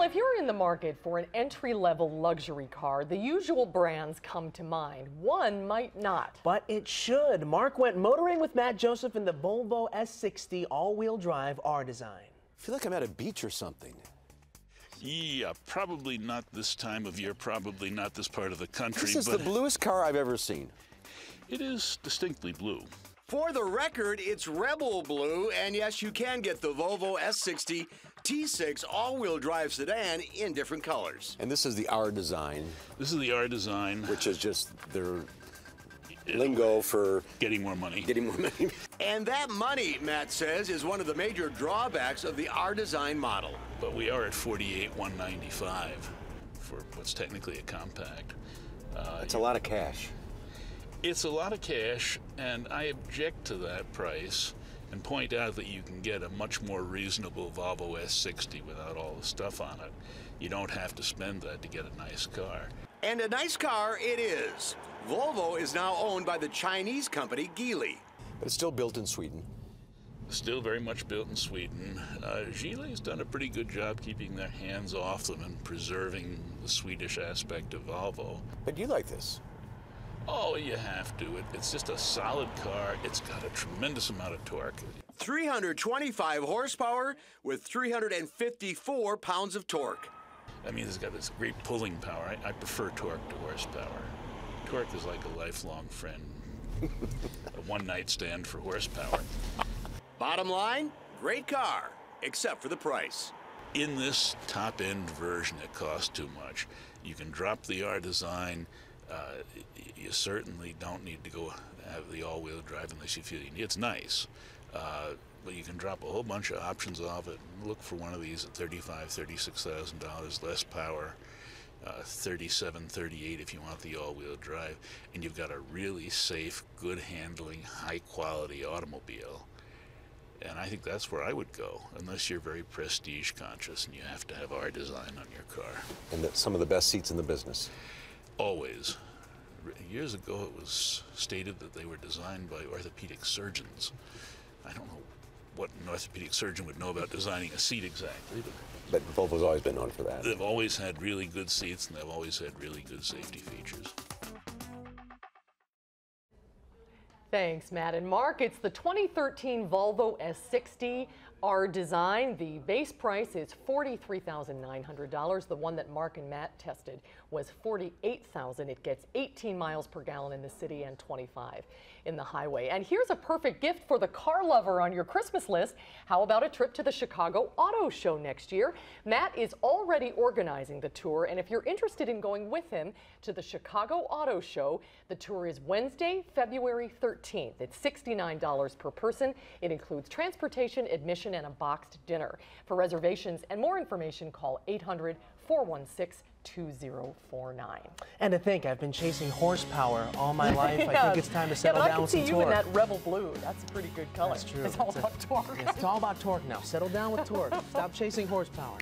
if you're in the market for an entry-level luxury car, the usual brands come to mind. One might not. But it should. Mark went motoring with Matt Joseph in the Volvo S60 all-wheel drive R-Design. I feel like I'm at a beach or something. Yeah, probably not this time of year, probably not this part of the country. This is the bluest car I've ever seen. It is distinctly blue. For the record, it's Rebel Blue, and yes, you can get the Volvo S60 T6 all-wheel drive sedan in different colors. And this is the R-Design. This is the R-Design. Which is just their lingo for getting more money. Getting more money. And that money, Matt says, is one of the major drawbacks of the R-Design model. But we are at $48,195 for what's technically a compact. It's a lot of cash. It's a lot of cash, and I object to that price and point out that you can get a much more reasonable Volvo S60 without all the stuff on it. You don't have to spend that to get a nice car. And a nice car it is. Volvo is now owned by the Chinese company Geely. But it's still built in Sweden. Still very much built in Sweden. Geely's done a pretty good job keeping their hands off them and preserving the Swedish aspect of Volvo. But you like this? Oh, you have to. It's just a solid car. It's got a tremendous amount of torque. 325 horsepower with 354 pounds of torque. I mean, it's got this great pulling power. I prefer torque to horsepower. Torque is like a lifelong friend. A one-night stand for horsepower. Bottom line, great car, except for the price. In this top-end version, it costs too much. You can drop the R-Design. You certainly don't need to go have the all-wheel drive unless you feel you need. It's nice, but you can drop a whole bunch of options off it. Look for one of these at $35,000, $36,000, less power, $37,000, $38,000 if you want the all-wheel drive, and you've got a really safe, good handling, high-quality automobile. And I think that's where I would go, unless you're very prestige conscious and you have to have R-Design on your car. And that's some of the best seats in the business. Always. Years ago, it was stated that they were designed by orthopedic surgeons. I don't know what an orthopedic surgeon would know about designing a seat exactly. But Volvo's always been known for that. They've always had really good seats, and they've always had really good safety features. Thanks, Matt and Mark. It's the 2013 Volvo S60 R-Design. The base price is $43,900. The one that Mark and Matt tested was $48,000. It gets 18 miles per gallon in the city and 25 in the highway. And here's a perfect gift for the car lover on your Christmas list. How about a trip to the Chicago Auto Show next year? Matt is already organizing the tour, and if you're interested in going with him to the Chicago Auto Show, the tour is Wednesday, February 13th. It's $69 per person. It includes transportation, admission, and a boxed dinner. For reservations and more information, call 800-416-2049. And to think, I've been chasing horsepower all my life. Yeah. I think it's time to settle down with some torque. I can see you in that Rebel Blue. That's a pretty good color. That's true. It's all about torque. It's all about torque now. Settle down with torque. Stop chasing horsepower.